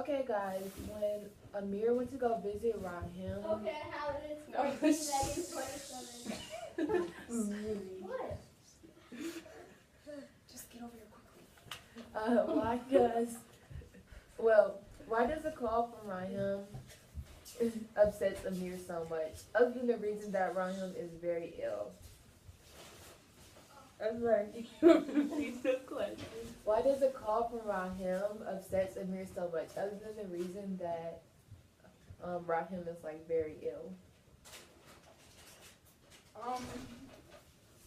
Okay, guys, when Amir went to go visit Rahim. Okay, how did it 14 negative 27? What? Just get over here quickly. Why does a call from Rahim upsets Amir so much? Other than the reason that Rahim is very ill. I'm sorry, you can repeat the question. Why does a call from Rahim upsets Amir so much? Other than the reason that Rahim is like very ill.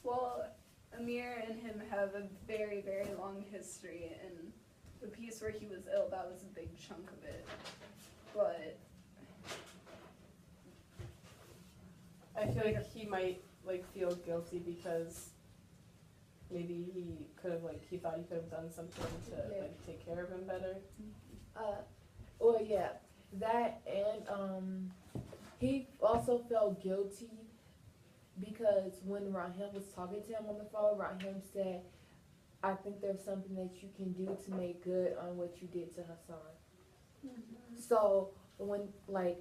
Well, Amir and him have a very, very long history, and the piece where he was ill, that was a big chunk of it. But I feel like he might like feel guilty because maybe he could have he thought he could have done something to like take care of him better. Well, yeah, that and he also felt guilty because when Rahim was talking to him on the phone, Rahim said, "I think there's something that you can do to make good on what you did to Hassan." mm-hmm. So when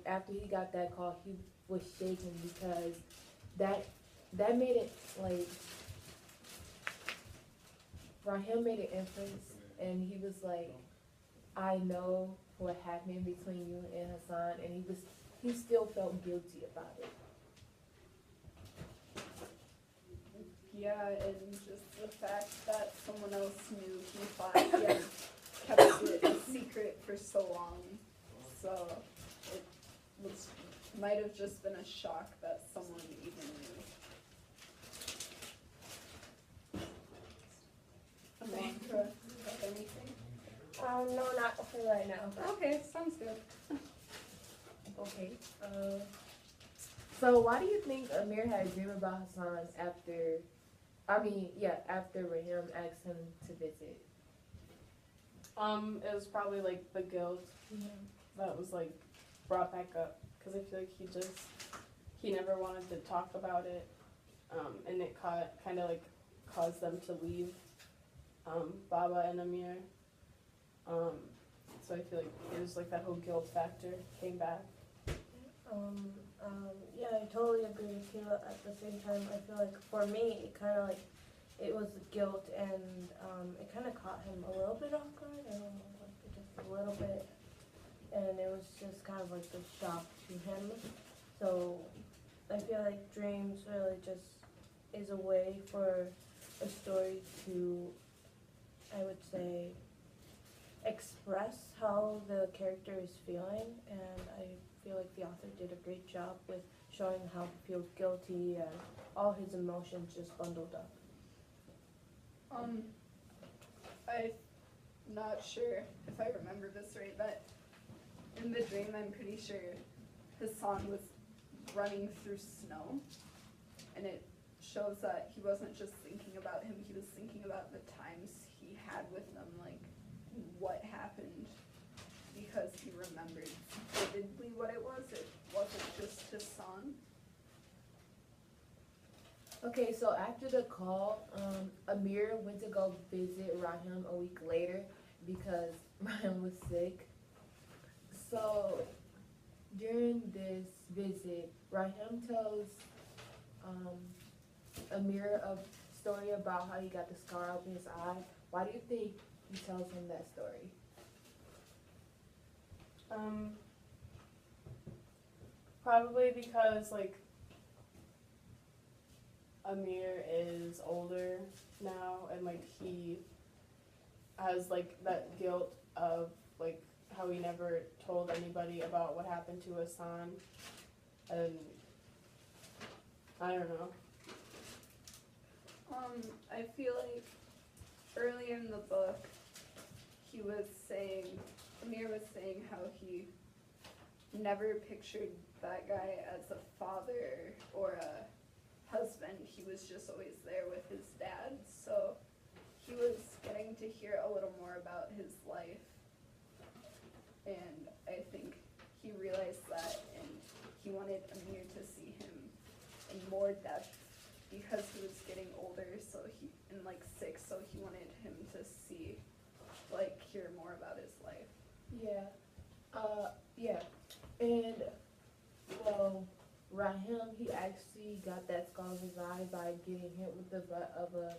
after he got that call, he was shaking because that made it Rahim made an inference, and he was like, "I know what happened between you and Hassan," and he still felt guilty about it. Yeah, and just the fact that someone else knew, he thought he had kept it a secret for so long. So it might have just been a shock that someone even knew. Amanda, anything? No, not for right now. Okay, sounds good. Okay. So why do you think Amir had a dream about Hassan after Rahim asked him to visit? It was probably the guilt that was brought back up because I feel like he never wanted to talk about it, and it kind of caused them to leave, Baba and Amir. So I feel like it was that whole guilt factor came back. Yeah, I totally agree with you. At the same time, I feel like for me, it kind of it was guilt, and it kind of caught him a little bit off guard. I don't know, just a little bit, and it was just kind of the shock to him. So I feel like dreams really just is a way for a story to, I would say, express how the character is feeling, and I feel like the author did a great job with showing how he feels guilty and all his emotions just bundled up. I'm not sure if I remember this right, but in the dream I'm pretty sure Hassan was running through snow, and it shows that he wasn't just thinking about him, he was thinking about the times he had with them, what happened, because he remembered vividly what it was. It wasn't just Hassan. Okay, so after the call, Amir went to go visit Rahim a week later because Rahim was sick. So during this visit, Rahim tells Amir a story about how he got the scar up in his eye. Why do you think he tells him that story? Probably because Amir is older now, and he has that guilt of how he never told anybody about what happened to Hassan, and I don't know. I feel like earlier in the book, Amir was saying how he never pictured that guy as a father or a husband. He was just always there with his dad, so he was getting to hear a little more about his life, and I think he realized that, and he wanted Amir to see him in more depth because he was getting older, and sick, so he wanted him to see, hear more about his life. Yeah. Yeah, and well, Rahim, he actually got that scar on his eye by getting hit with the butt of a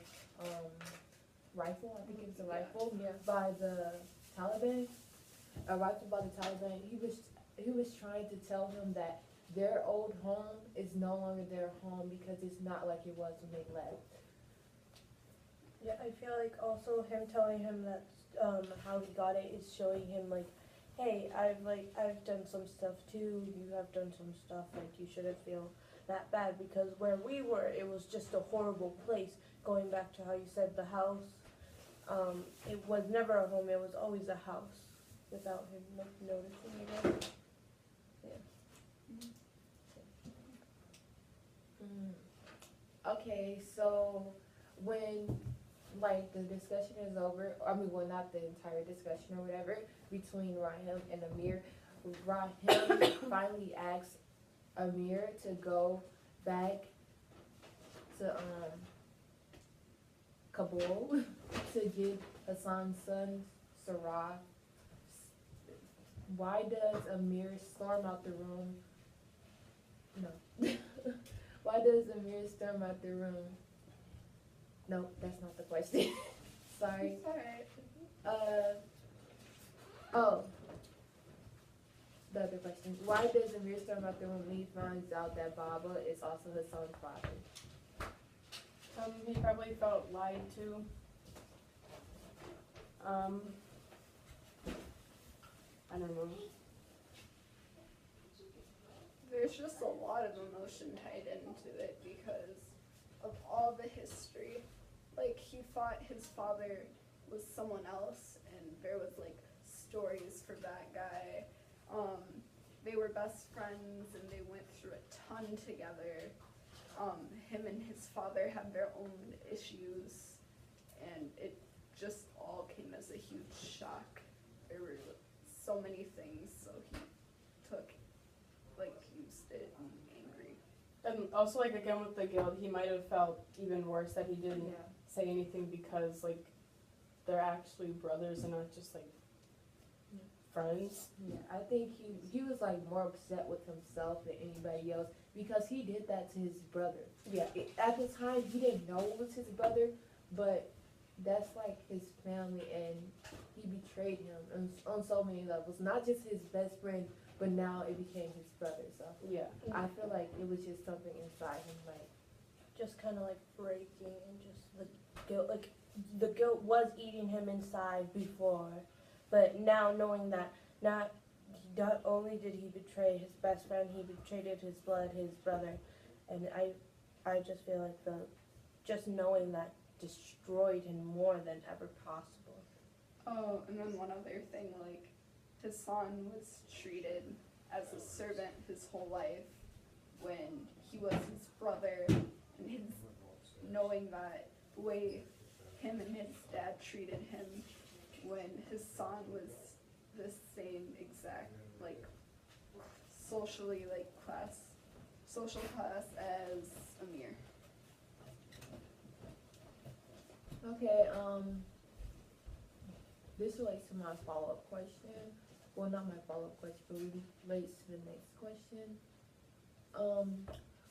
rifle. I think it was a rifle by the Taliban. A rifle by the Taliban. He was trying to tell him that their old home is no longer their home because it's not like it was when they left. Yeah, I feel like also him telling him that how he got it is showing him like, hey, I've done some stuff too. You have done some stuff. Like you shouldn't feel that bad because where we were, it was just a horrible place. Going back to how you said the house, it was never a home. It was always a house. Without him noticing, I guess. Okay, so when like the discussion is over, I mean, well, not the entire discussion or whatever between Rahim and Amir, Rahim finally asks Amir to go back to Kabul to get Hassan's son Sarah. Why does Amir storm out the room? No. Why does Amir storm out the room? No, that's not the question. Sorry. It's alright. Oh. The other question. Why does Amir storm out the room when he finds out that Baba is also his son's father? He probably felt lied to. I don't know. There's just a lot of emotion tied into it because of all the history. Like, he thought his father was someone else, and there was, like, stories for that guy. They were best friends, and they went through a ton together. Him and his father had their own issues, and it just all came as a huge shock. There were so many things, so he took, like, used it and angry. And also, like, again with the guild, he might have felt even worse that he didn't Yeah. say anything because, like, they're actually brothers and not just, like, friends. Yeah, I think he was like more upset with himself than anybody else because he did that to his brother. Yeah. At the time, he didn't know it was his brother, but that's like his family, and he betrayed him on so many levels. Not just his best friend, but now it became his brother. So Yeah. I feel like it was just something inside him, like Just kind of like breaking and just the guilt, like the guilt was eating him inside before, but now knowing that not only did he betray his best friend, he betrayed his blood, his brother, and I just feel like just knowing that destroyed him more than ever possible. Oh, and then one other thing, like, his son was treated as a servant his whole life when he was his brother, and his knowing that the way him and his dad treated him when his son was the same exact, like, social class as Amir. okay. This relates to my follow-up question. Well, not my follow-up question, but relates to the next question.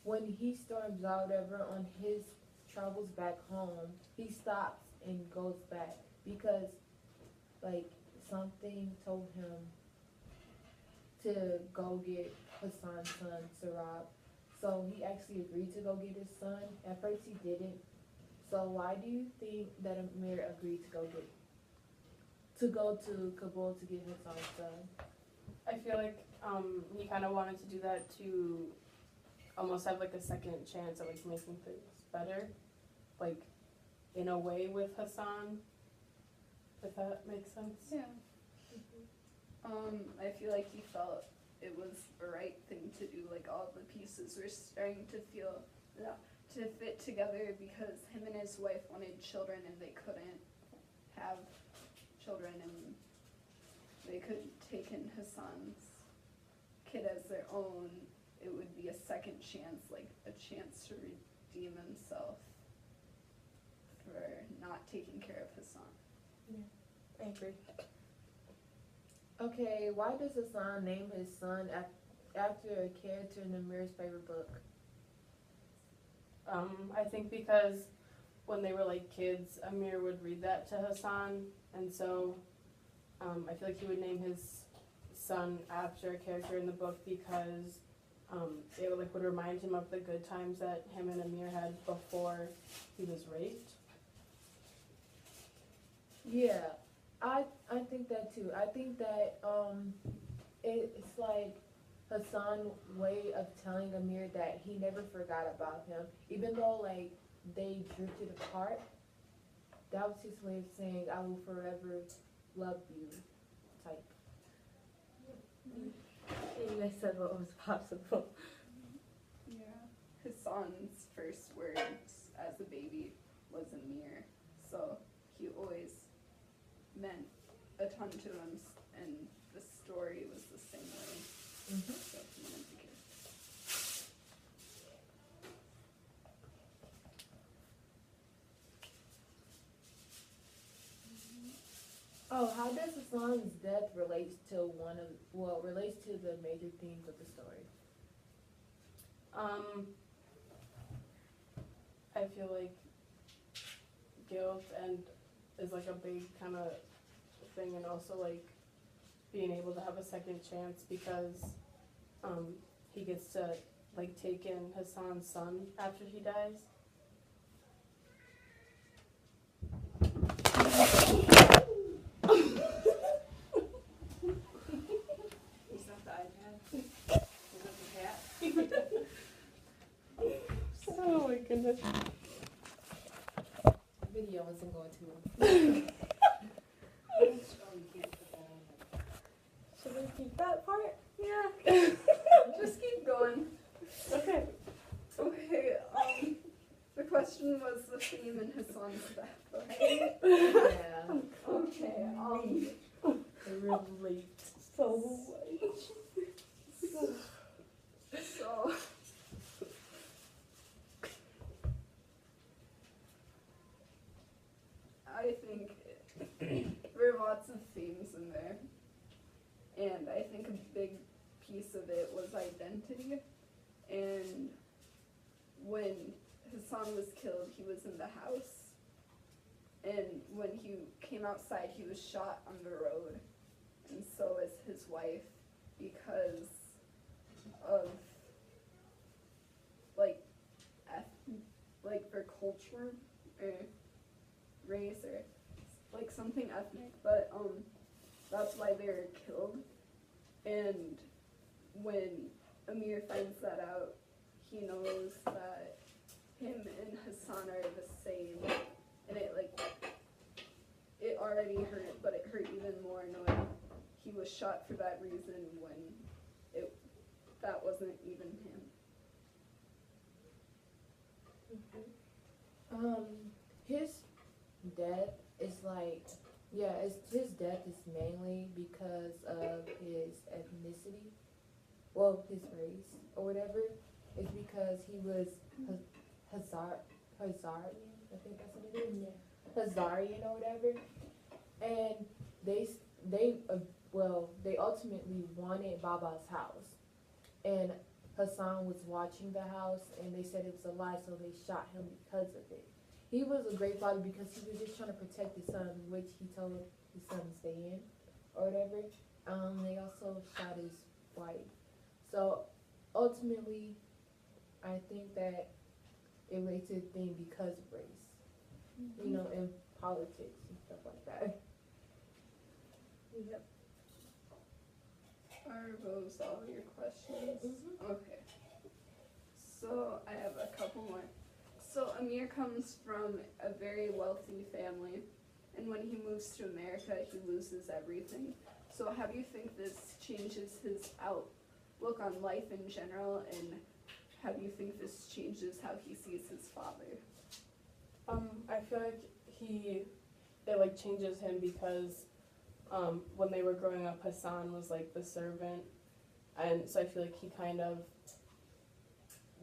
When he storms out ever on his travels back home, he stops and goes back because, like, something told him to go get Hassan's son, Sarab. So he actually agreed to go get his son. At first he didn't. So why do you think that Amir agreed to go to Kabul to get Hassan's son? I feel like he kind of wanted to do that to almost have like a second chance at like making things better, like in a way with Hassan, if that makes sense. Yeah. I feel like he felt it was the right thing to do. Like, all the pieces were starting to to fit together because him and his wife wanted children and they couldn't have children, and they couldn't take in Hassan's kid as their own. It would be a second chance, like a chance to redeem himself for not taking care of Hassan. I agree. Okay, why does Hassan name his son after a character in Amir's favorite book? I think because when they were like kids, Amir would read that to Hassan, and so I feel like he would name his son after a character in the book because it would remind him of the good times that him and Amir had before he was raped. Yeah, I think that too. I think that it's like Hassan's way of telling Amir that he never forgot about him, even though like they drifted apart. That was his way of saying I will forever love you, type. You guys said what was possible. Yeah. His son's first words as a baby was Amir, so he always meant a ton to him, and the story was the same way. So he meant the kid. Oh, how does Hassan's death relates to relates to the major themes of the story? I feel like guilt and is like a big kind of thing, and also like being able to have a second chance because he gets to like take in Hassan's son after he dies. Is that the iPad? Is that the cat? Oh my goodness. Video isn't going to. Oh, you can't put that on there. Should we keep that part? Yeah. Just keep going. Okay. Okay, the question was the theme in Hassan's death, okay? Yeah. Okay, Relate so much. so I think there are lots of themes in there, and I think a big piece of it was identity. And when Hassan was killed, he was in the house, and when he came outside, he was shot on the road, and so is his wife, because of like their culture or race or like something ethnic, but that's why they were killed. And when Amir finds that out, he knows that him and Hassan are the same, and it already hurt, but it hurt even more knowing he was shot for that reason when that wasn't even him. His death is his death is mainly because of his ethnicity, his race or whatever. It's because he was Hazarian, I think that's what it is. Yeah. Hazarian or whatever, and they ultimately wanted Baba's house, and Hassan was watching the house, and they said it was a lie, so they shot him because of it. He was a great father because he was just trying to protect his son, which he told his son to stay in, or whatever. They also shot his wife. So ultimately, I think that it relates to the thing because of race, and politics and stuff like that. Yep. Are those all your questions? Okay. So I have a couple more. So Amir comes from a very wealthy family, and when he moves to America, he loses everything. So how do you think this changes his outlook on life in general, and how do you think this changes how he sees his father? I feel like it changes him because when they were growing up, Hassan was like the servant, and so I feel like he kind of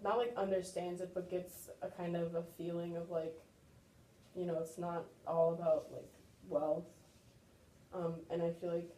not like understands it, but gets a kind of a feeling of like, it's not all about like wealth, and I feel like